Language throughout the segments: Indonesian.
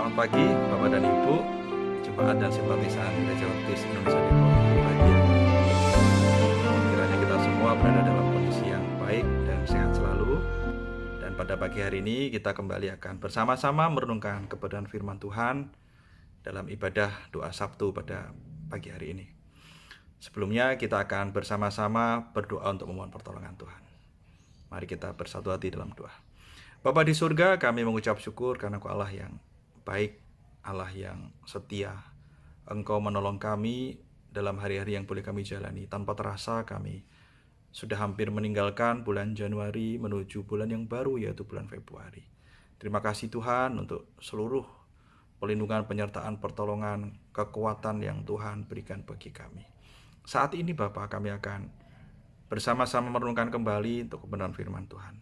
Selamat pagi Bapak dan Ibu, jemaat dan simpatisan Gereja Baptis Indonesia Depok yang berbahagia. Kiranya kita semua berada dalam kondisi yang baik dan sehat selalu. Dan pada pagi hari ini kita kembali akan bersama-sama merenungkan kebenaran firman Tuhan dalam ibadah doa Sabtu pada pagi hari ini. Sebelumnya kita akan bersama-sama berdoa untuk memohon pertolongan Tuhan. Mari kita bersatu hati dalam doa. Bapa di surga, kami mengucap syukur karena Engkau Allah yang baik, Allah yang setia. Engkau menolong kami dalam hari-hari yang boleh kami jalani. Tanpa terasa kami sudah hampir meninggalkan bulan Januari menuju bulan yang baru, yaitu bulan Februari. Terima kasih Tuhan untuk seluruh perlindungan, penyertaan, pertolongan, kekuatan yang Tuhan berikan bagi kami. Saat ini Bapa, kami akan bersama-sama merenungkan kembali untuk kebenaran firman Tuhan.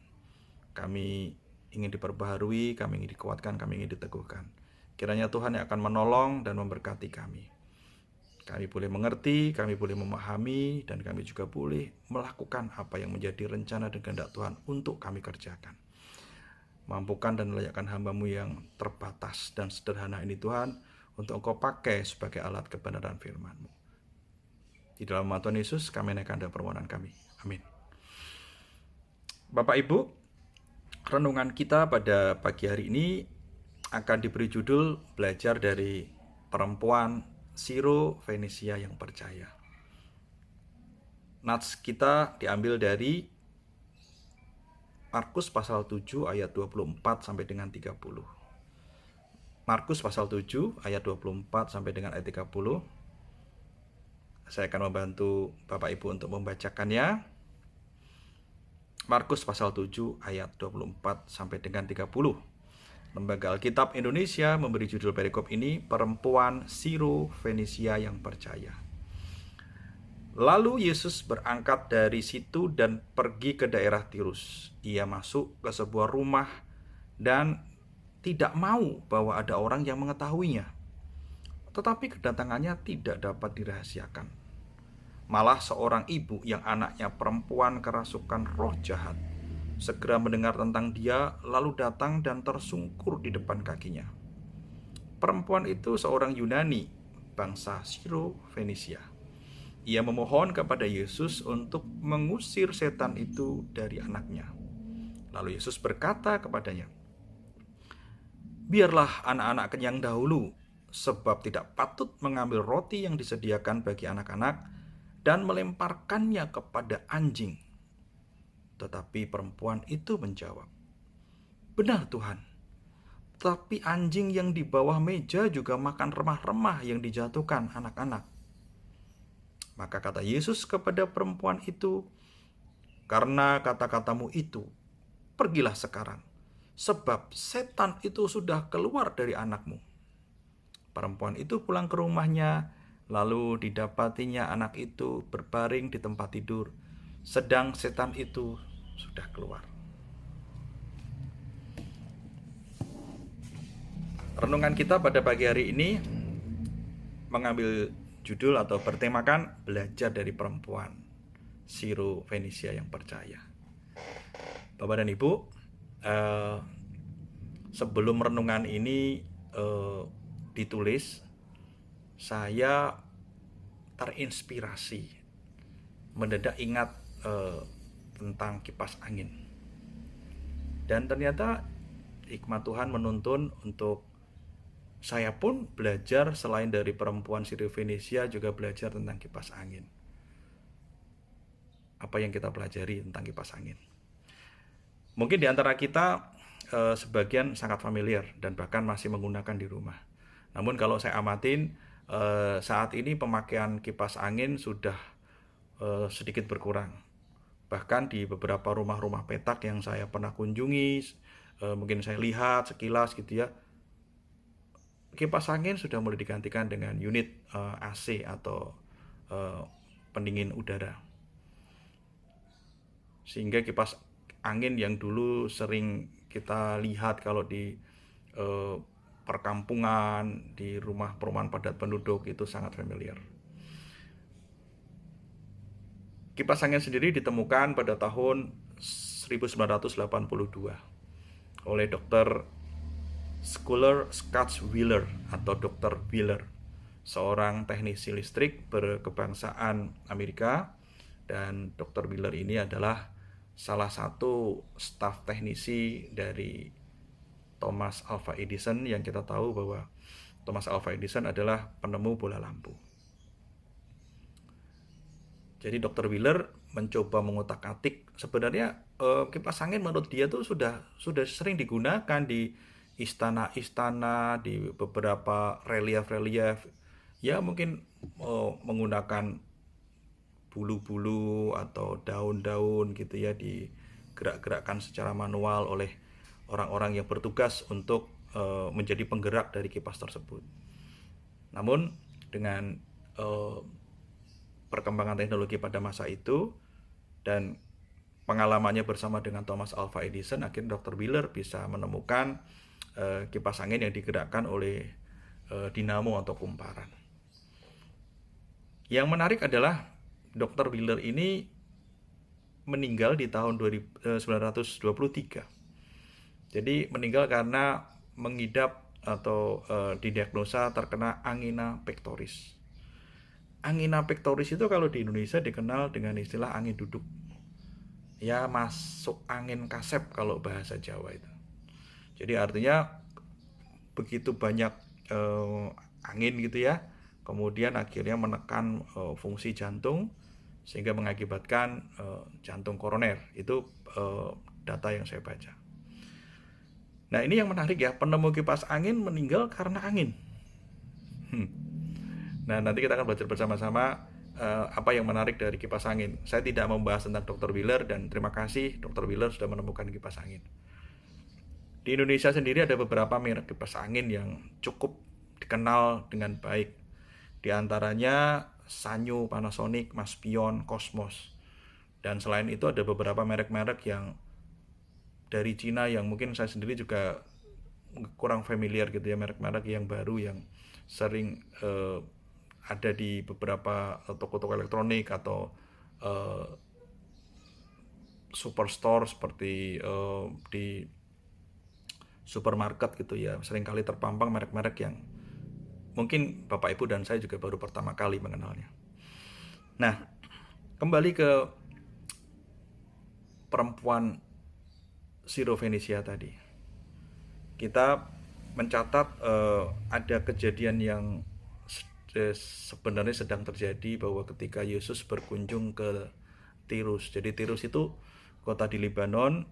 Kami ingin diperbaharui, kami ingin dikuatkan, kami ingin diteguhkan. Kiranya Tuhan yang akan menolong dan memberkati kami. Kami boleh mengerti, kami boleh memahami, dan kami juga boleh melakukan apa yang menjadi rencana dan kehendak Tuhan untuk kami kerjakan. Mampukan dan layakkan hamba-Mu yang terbatas dan sederhana ini Tuhan, untuk Engkau pakai sebagai alat kebenaran firman-Mu. Di dalam nama Tuhan Yesus, kami naikkan doa permohonan kami. Amin. Bapak Ibu, renungan kita pada pagi hari ini akan diberi judul Belajar dari Perempuan Siro Fenisia yang Percaya. Nats kita diambil dari Markus pasal 7 ayat 24 sampai dengan 30. Markus pasal 7 ayat 24 sampai dengan ayat 30. Saya akan membantu Bapak Ibu untuk membacakannya. Markus pasal 7 ayat 24 sampai dengan 30. Lembaga Alkitab Indonesia memberi judul perikop ini Perempuan Siro Fenisia yang Percaya. Lalu Yesus berangkat dari situ dan pergi ke daerah Tirus. Ia masuk ke sebuah rumah dan tidak mau bahwa ada orang yang mengetahuinya. Tetapi kedatangannya tidak dapat dirahasiakan. Malah seorang ibu yang anaknya perempuan kerasukan roh jahat segera mendengar tentang dia, lalu datang dan tersungkur di depan kakinya. Perempuan itu seorang Yunani, bangsa Siro Fenisia. Ia memohon kepada Yesus untuk mengusir setan itu dari anaknya. Lalu Yesus berkata kepadanya, "Biarlah anak-anak kenyang dahulu, sebab tidak patut mengambil roti yang disediakan bagi anak-anak dan melemparkannya kepada anjing." Tetapi perempuan itu menjawab, "Benar Tuhan, tapi anjing yang di bawah meja juga makan remah-remah yang dijatuhkan anak-anak." Maka kata Yesus kepada perempuan itu, "Karena kata-katamu itu, pergilah sekarang, sebab setan itu sudah keluar dari anakmu." Perempuan itu pulang ke rumahnya, lalu didapatinya anak itu berbaring di tempat tidur, sedang setan itu sudah keluar. Renungan kita pada pagi hari ini mengambil judul atau bertemakan Belajar dari Perempuan Siro Fenisia yang Percaya. Bapak dan Ibu, sebelum renungan ini ditulis, saya terinspirasi, mendadak ingat tentang kipas angin. Dan ternyata hikmat Tuhan menuntun untuk saya pun belajar selain dari perempuan Siro Fenisia juga belajar tentang kipas angin. Apa yang kita pelajari tentang kipas angin? Mungkin di antara kita sebagian sangat familiar dan bahkan masih menggunakan di rumah. Namun kalau saya amatin, saat ini pemakaian kipas angin sudah sedikit berkurang. Bahkan di beberapa rumah-rumah petak yang saya pernah kunjungi, mungkin saya lihat sekilas gitu ya, kipas angin sudah mulai digantikan dengan unit AC atau pendingin udara. Sehingga kipas angin yang dulu sering kita lihat kalau di perkampungan, di rumah perumahan padat penduduk itu sangat familiar. Kipas angin sendiri ditemukan pada tahun 1982 oleh Dr. Schuler Scott Wheeler atau Dr. Wheeler, seorang teknisi listrik berkebangsaan Amerika. Dan Dr. Wheeler ini adalah salah satu staf teknisi dari Thomas Alva Edison, yang kita tahu bahwa Thomas Alva Edison adalah penemu bola lampu. Jadi Dr. Wheeler mencoba mengutak-atik sebenarnya kipas angin menurut dia tuh sudah sering digunakan di istana-istana, di beberapa relief-relief, ya mungkin menggunakan bulu-bulu atau daun-daun gitu ya, digerak-gerakkan secara manual oleh orang-orang yang bertugas untuk menjadi penggerak dari kipas tersebut. Namun dengan perkembangan teknologi pada masa itu dan pengalamannya bersama dengan Thomas Alva Edison, akhirnya Dr. Wheeler bisa menemukan kipas angin yang digerakkan oleh dinamo atau kumparan. Yang menarik adalah Dr. Wheeler ini meninggal di tahun 1923. Jadi meninggal karena mengidap atau didiagnosa terkena angina pectoris. Angina pectoris itu kalau di Indonesia dikenal dengan istilah angin duduk. Ya, masuk angin kasep kalau bahasa Jawa itu. Jadi artinya begitu banyak angin gitu ya, kemudian akhirnya menekan fungsi jantung sehingga mengakibatkan jantung koroner. Itu data yang saya baca. Nah, ini yang menarik ya, penemu kipas angin meninggal karena angin. Nah, nanti kita akan belajar bersama-sama apa yang menarik dari kipas angin. Saya tidak membahas tentang Dr. Wheeler, dan terima kasih Dr. Wheeler sudah menemukan kipas angin. Di Indonesia sendiri ada beberapa merek kipas angin yang cukup dikenal dengan baik. Di antaranya Sanyo, Panasonic, Maspion, Cosmos. Dan selain itu ada beberapa merek-merek yang dari Cina yang mungkin saya sendiri juga kurang familiar gitu ya, merek-merek yang baru yang sering ada di beberapa toko-toko elektronik atau superstore seperti di supermarket gitu ya. Seringkali terpampang merek-merek yang mungkin Bapak Ibu dan saya juga baru pertama kali mengenalnya. Nah, kembali ke perempuan Syro-Fenisia tadi. Kita mencatat ada kejadian yang sebenarnya sedang terjadi, bahwa ketika Yesus berkunjung ke Tirus. Jadi Tirus itu kota di Lebanon,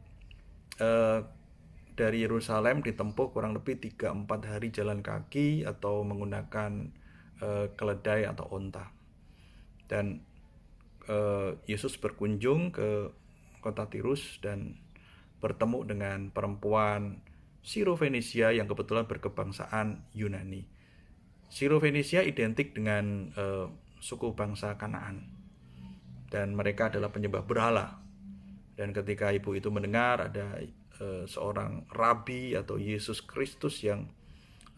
dari Yerusalem ditempuh kurang lebih 3-4 hari jalan kaki atau menggunakan keledai atau onta. Dan Yesus berkunjung ke kota Tirus dan bertemu dengan perempuan Syro-Fenisia yang kebetulan berkebangsaan Yunani. Syro-Fenisia identik dengan suku bangsa Kanaan, dan mereka adalah penyembah berhala. Dan ketika ibu itu mendengar ada seorang rabi atau Yesus Kristus yang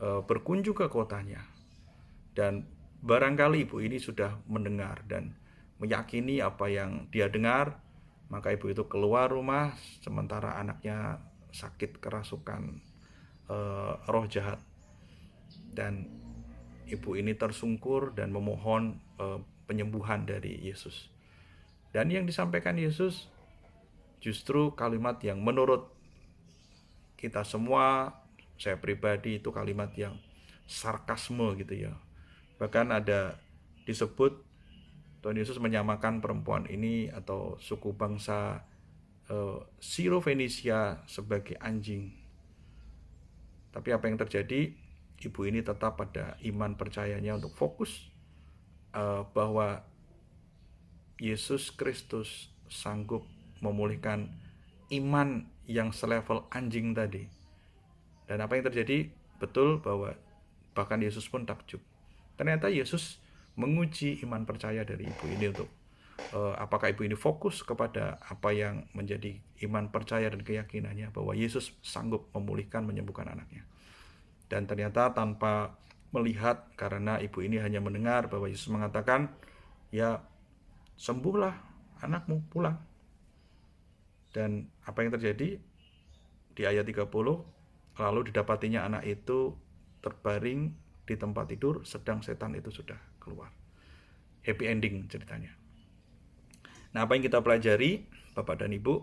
berkunjung ke kotanya, dan barangkali ibu ini sudah mendengar dan meyakini apa yang dia dengar, maka ibu itu keluar rumah sementara anaknya sakit kerasukan roh jahat. Dan ibu ini tersungkur dan memohon penyembuhan dari Yesus. Dan yang disampaikan Yesus justru kalimat yang menurut kita semua, saya pribadi, itu kalimat yang sarkasme gitu ya. Bahkan ada disebut Tuhan Yesus menyamakan perempuan ini atau suku bangsa Syro-Fenisia sebagai anjing. Tapi apa yang terjadi? Ibu ini tetap pada iman percayanya untuk fokus bahwa Yesus Kristus sanggup memulihkan iman yang selevel anjing tadi. Dan apa yang terjadi? Betul bahwa bahkan Yesus pun takjub. Ternyata Yesus menguji iman percaya dari ibu ini untuk apakah ibu ini fokus kepada apa yang menjadi iman percaya dan keyakinannya, bahwa Yesus sanggup memulihkan, menyembuhkan anaknya. Dan ternyata tanpa melihat, karena ibu ini hanya mendengar bahwa Yesus mengatakan, ya sembuhlah anakmu, pulang. Dan apa yang terjadi? Di ayat 30, Lalu didapatinya anak itu terbaring di tempat tidur, sedang setan itu sudah keluar. Happy ending ceritanya. Nah, apa yang kita pelajari, Bapak dan Ibu?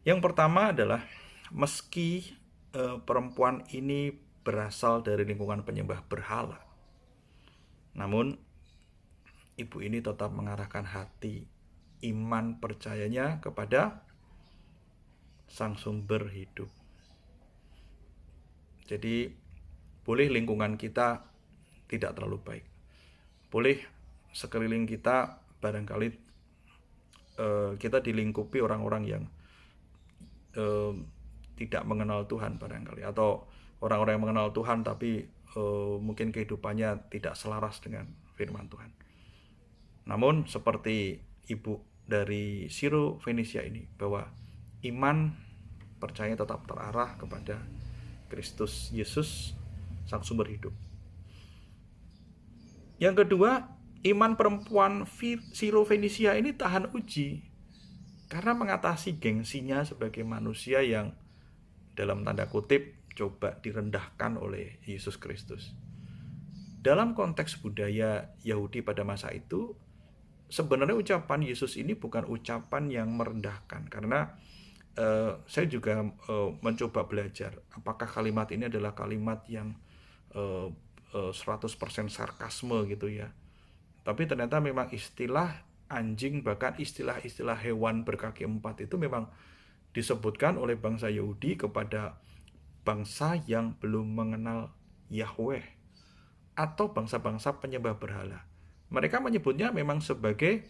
Yang pertama adalah meski perempuan ini berasal dari lingkungan penyembah berhala, namun ibu ini tetap mengarahkan hati iman percayanya kepada Sang Sumber Hidup. Jadi boleh lingkungan kita tidak terlalu baik, boleh sekeliling kita barangkali kita dilingkupi orang-orang yang tidak mengenal Tuhan barangkali, atau orang-orang yang mengenal Tuhan tapi mungkin kehidupannya tidak selaras dengan firman Tuhan. Namun seperti ibu dari Siro Fenisia ini, bahwa iman percaya tetap terarah kepada Kristus Yesus, Sang Sumber Hidup. Yang kedua, iman perempuan Siro Fenisia ini tahan uji karena mengatasi gengsinya sebagai manusia yang dalam tanda kutip coba direndahkan oleh Yesus Kristus. Dalam konteks budaya Yahudi pada masa itu, sebenarnya ucapan Yesus ini bukan ucapan yang merendahkan, karena saya juga mencoba belajar apakah kalimat ini adalah kalimat yang 100% sarkasme gitu ya. Tapi ternyata memang istilah anjing, bahkan istilah-istilah hewan berkaki 4 itu memang disebutkan oleh bangsa Yahudi kepada bangsa yang belum mengenal Yahweh atau bangsa-bangsa penyembah berhala. Mereka menyebutnya memang sebagai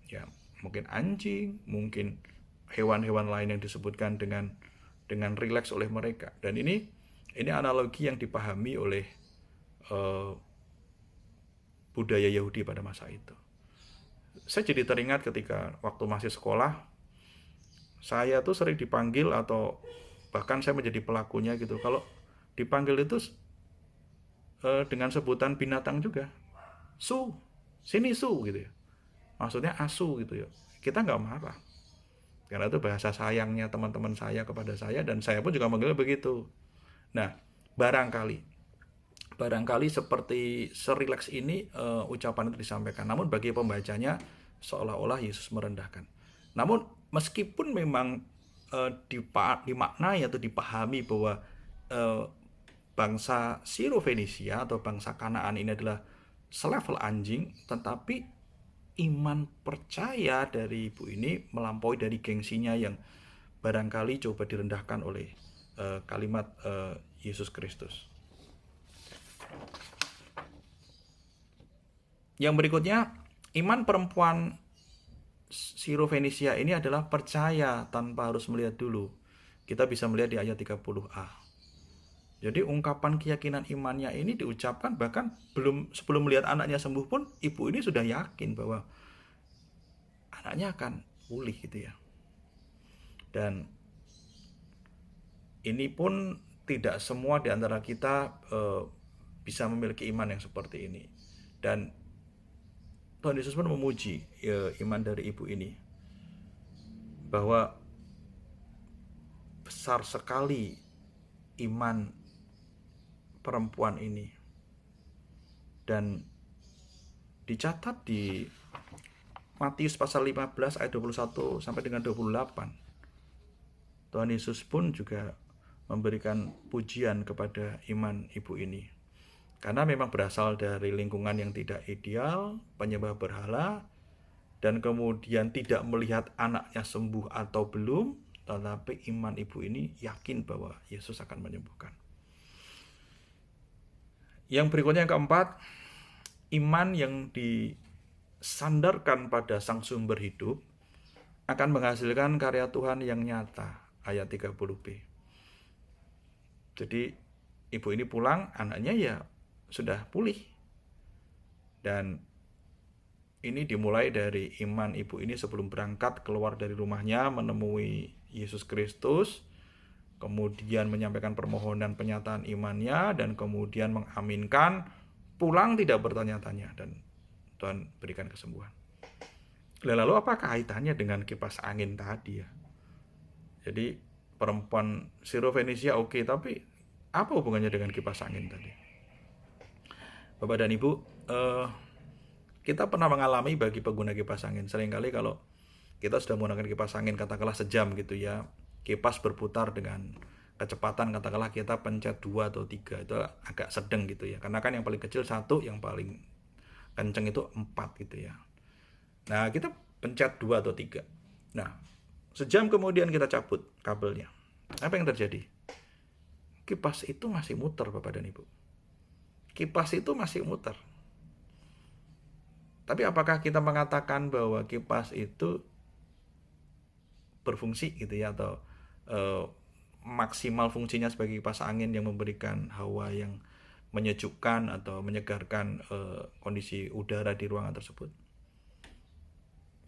ya mungkin anjing, mungkin hewan-hewan lain yang disebutkan dengan rileks oleh mereka. Dan ini analogi yang dipahami oleh budaya Yahudi pada masa itu. Saya jadi teringat ketika waktu masih sekolah, saya tuh sering dipanggil atau bahkan saya menjadi pelakunya gitu. Kalau dipanggil itu dengan sebutan binatang juga, su, sini su gitu ya. Maksudnya asu gitu ya. Kita nggak marah, karena itu bahasa sayangnya teman-teman saya kepada saya, dan saya pun juga manggil begitu. Nah, barangkali seperti serileks ini ucapan itu disampaikan, namun bagi pembacanya seolah-olah Yesus merendahkan. Namun meskipun memang dimaknai atau dipahami bahwa bangsa Siro Fenisia atau bangsa Kanaan ini adalah selevel anjing, tetapi iman percaya dari ibu ini melampaui dari gengsinya yang barangkali coba direndahkan oleh kalimat Yesus Kristus. Yang berikutnya, iman perempuan Siro Fenisia ini adalah percaya tanpa harus melihat dulu. Kita bisa melihat di ayat 30a. Jadi ungkapan keyakinan imannya ini diucapkan bahkan sebelum melihat anaknya sembuh pun ibu ini sudah yakin bahwa anaknya akan pulih gitu ya. Dan ini pun tidak semua di antara kita bisa memiliki iman yang seperti ini. Dan Tuhan Yesus pun memuji iman dari ibu ini, bahwa besar sekali iman perempuan ini. Dan dicatat di Matius pasal 15 ayat 21 sampai dengan 28. Tuhan Yesus pun juga memberikan pujian kepada iman ibu ini, karena memang berasal dari lingkungan yang tidak ideal, penyembah berhala, dan kemudian tidak melihat anaknya sembuh atau belum, tetapi iman ibu ini yakin bahwa Yesus akan menyembuhkan. Yang berikutnya, yang keempat, iman yang disandarkan pada Sang Sumber Hidup akan menghasilkan karya Tuhan yang nyata, ayat 30b. Jadi ibu ini pulang, anaknya ya sudah pulih. Dan ini dimulai dari iman ibu ini sebelum berangkat keluar dari rumahnya menemui Yesus Kristus, kemudian menyampaikan permohonan penyataan imannya, dan kemudian mengaminkan, pulang tidak bertanya-tanya, dan Tuhan berikan kesembuhan. Lalu apa kaitannya dengan kipas angin tadi ya? Jadi perempuan Sirofenisia oke, tapi apa hubungannya dengan kipas angin tadi? Bapak dan Ibu, kita pernah mengalami bagi pengguna kipas angin, seringkali kalau kita sudah menggunakan kipas angin katakanlah sejam gitu ya, kipas berputar dengan kecepatan katakanlah kita pencet 2 atau 3, itu agak sedang gitu ya, karena kan yang paling kecil 1, yang paling kenceng itu 4 gitu ya. Nah, kita pencet 2 atau 3. Nah, sejam kemudian kita cabut kabelnya. Apa yang terjadi? Kipas itu masih muter, Bapak dan Ibu. Kipas itu masih muter. Tapi apakah kita mengatakan bahwa kipas itu berfungsi gitu ya, atau maksimal fungsinya sebagai kipas angin yang memberikan hawa yang menyejukkan atau menyegarkan kondisi udara di ruangan tersebut?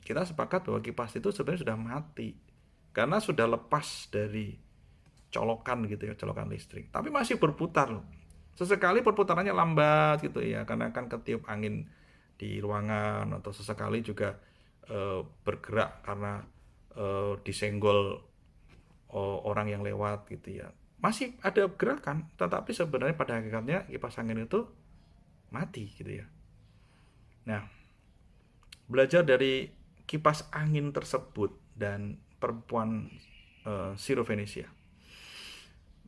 Kita sepakat bahwa kipas itu sebenarnya sudah mati karena sudah lepas dari colokan gitu ya, colokan listrik. Tapi masih berputar loh. Sesekali perputarannya lambat gitu ya, karena kan ketiup angin di ruangan, atau sesekali juga bergerak karena disenggol orang yang lewat gitu ya. Masih ada gerakan, tetapi sebenarnya pada hakikatnya kipas angin itu mati gitu ya. Nah, belajar dari kipas angin tersebut dan perempuan Sirofenisia,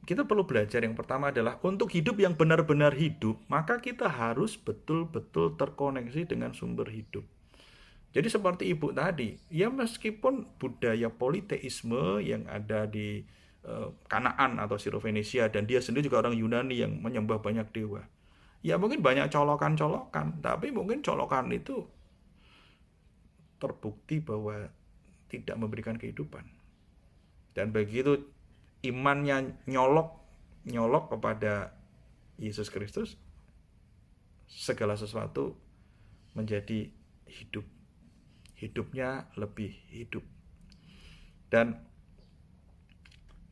kita perlu belajar yang pertama adalah untuk hidup yang benar-benar hidup, maka kita harus betul-betul terkoneksi dengan sumber hidup. Jadi seperti ibu tadi, ya meskipun budaya politeisme yang ada di Kanaan atau Sirofenisia, dan dia sendiri juga orang Yunani yang menyembah banyak dewa, ya mungkin banyak colokan-colokan, tapi mungkin colokan itu terbukti bahwa tidak memberikan kehidupan. Dan begitu imannya nyolok kepada Yesus Kristus, segala sesuatu menjadi hidup. Hidupnya lebih hidup. Dan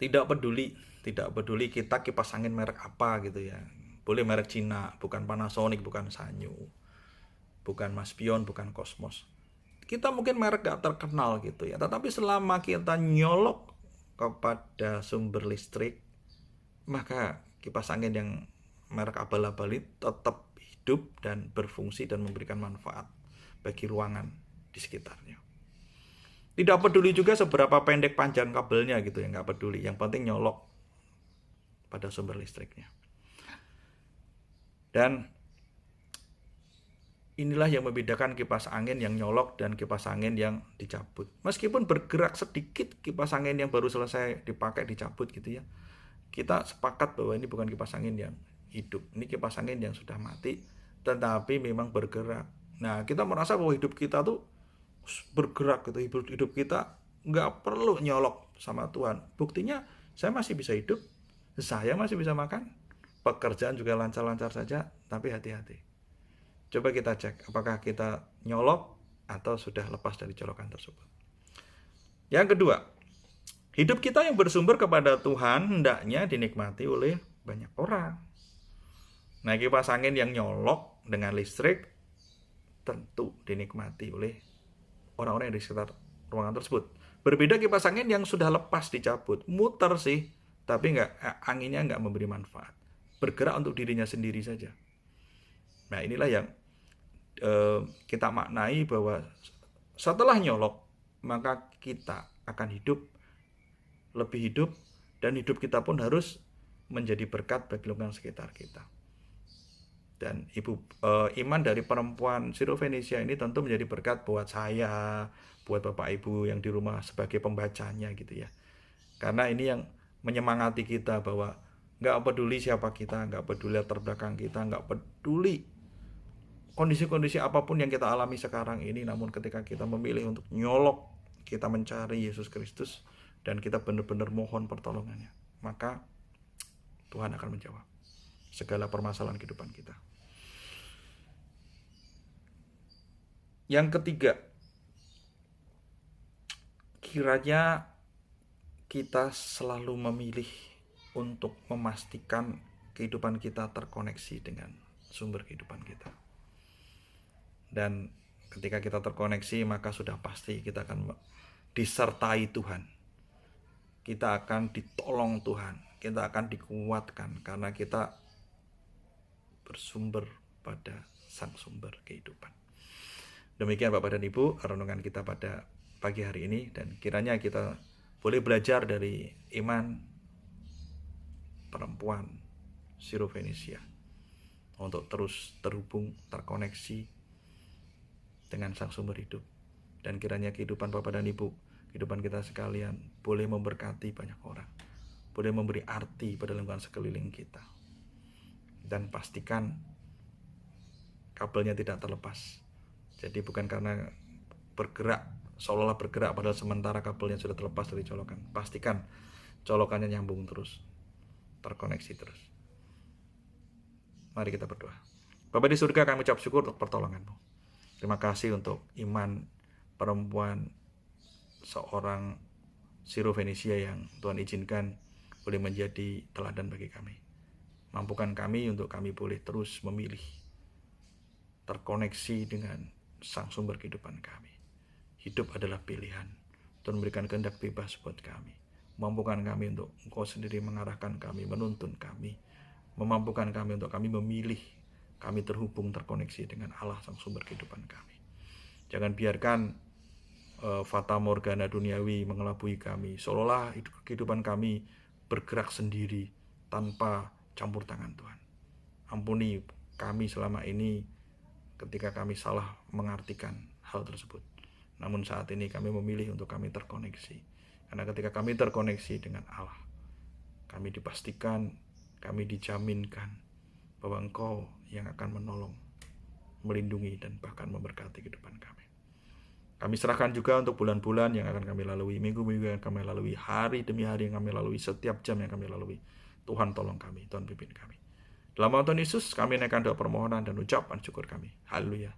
tidak peduli kita kipas angin merek apa gitu ya. Boleh merek Cina, bukan Panasonic, bukan Sanyo, bukan Maspion, bukan Cosmos. Kita mungkin merek gak terkenal gitu ya, tetapi selama kita nyolok kepada sumber listrik, maka kipas angin yang merek abal-abal itu tetap hidup dan berfungsi dan memberikan manfaat bagi ruangan di sekitarnya. Tidak peduli juga seberapa pendek panjang kabelnya gitu ya, nggak peduli. Yang penting nyolok pada sumber listriknya. Dan inilah yang membedakan kipas angin yang nyolok dan kipas angin yang dicabut. Meskipun bergerak sedikit kipas angin yang baru selesai dipakai dicabut gitu ya, kita sepakat bahwa ini bukan kipas angin yang hidup. Ini kipas angin yang sudah mati, tetapi memang bergerak. Nah, kita merasa bahwa hidup kita tuh bergerak gitu. Hidup kita nggak perlu nyolok sama Tuhan. Buktinya saya masih bisa hidup, saya masih bisa makan, pekerjaan juga lancar-lancar saja, tapi hati-hati. Coba kita cek apakah kita nyolok atau sudah lepas dari colokan tersebut. Yang kedua, hidup kita yang bersumber kepada Tuhan hendaknya dinikmati oleh banyak orang. Nah, kipas angin yang nyolok dengan listrik tentu dinikmati oleh orang-orang yang di sekitar ruangan tersebut. Berbeda kipas angin yang sudah lepas dicabut, muter sih, tapi anginnya nggak memberi manfaat. Bergerak untuk dirinya sendiri saja. Nah, inilah yang kita maknai bahwa setelah nyolok, maka kita akan hidup, lebih hidup, dan hidup kita pun harus menjadi berkat bagi lingkungan sekitar kita. Dan iman dari perempuan Sirofenisia ini tentu menjadi berkat buat saya, buat Bapak Ibu yang di rumah sebagai pembacanya gitu ya. Karena ini yang menyemangati kita bahwa nggak peduli siapa kita, nggak peduli latar belakang kita, nggak peduli kondisi-kondisi apapun yang kita alami sekarang ini, namun ketika kita memilih untuk nyolok, kita mencari Yesus Kristus, dan kita benar-benar mohon pertolongannya, maka Tuhan akan menjawab segala permasalahan kehidupan kita. Yang ketiga, kiranya kita selalu memilih untuk memastikan kehidupan kita terkoneksi dengan sumber kehidupan kita. Dan ketika kita terkoneksi, maka sudah pasti kita akan disertai Tuhan. kita akan ditolong Tuhan, kita akan dikuatkan karena kita bersumber pada Sang Sumber kehidupan. Demikian Bapak dan Ibu renungan kita pada pagi hari ini, dan kiranya kita boleh belajar dari iman perempuan Sirofenisia untuk terus terhubung, terkoneksi dengan Sang Sumber hidup. Dan kiranya kehidupan Bapak dan Ibu, kehidupan kita sekalian boleh memberkati banyak orang, boleh memberi arti pada lingkungan sekeliling kita. Dan pastikan kabelnya tidak terlepas. Jadi bukan karena bergerak, seolah-olah bergerak padahal sementara kabelnya sudah terlepas dari colokan. Pastikan colokannya nyambung terus, terkoneksi terus. Mari kita berdoa. Bapa di surga, kami ucap syukur untuk pertolongan-Mu. Terima kasih untuk iman perempuan seorang Sirofenisia yang Tuhan izinkan boleh menjadi teladan bagi kami. Mampukan kami untuk kami boleh terus memilih, terkoneksi dengan Sang Sumber kehidupan kami. Hidup adalah pilihan. Tuhan memberikan kehendak bebas buat kami. Mampukan kami untuk Engkau sendiri mengarahkan kami, menuntun kami. Memampukan kami untuk kami memilih, kami terhubung, terkoneksi dengan Allah Sang Sumber kehidupan kami. Jangan biarkan fata morgana duniawi mengelabui kami, seolah-olah kehidupan kami bergerak sendiri tanpa campur tangan Tuhan. Ampuni kami selama ini ketika kami salah mengartikan hal tersebut. Namun saat ini kami memilih untuk kami terkoneksi. Karena ketika kami terkoneksi dengan Allah, kami dipastikan, kami dijaminkan bahwa Engkau yang akan menolong, melindungi, dan bahkan memberkati kehidupan kami. Kami serahkan juga untuk bulan-bulan yang akan kami lalui, minggu-minggu yang kami lalui, hari demi hari yang kami lalui, setiap jam yang kami lalui. Tuhan tolong kami, Tuhan pimpin kami. Dalam nama Tuhan Yesus, kami naikkan doa permohonan dan ucapan syukur kami. Haleluya.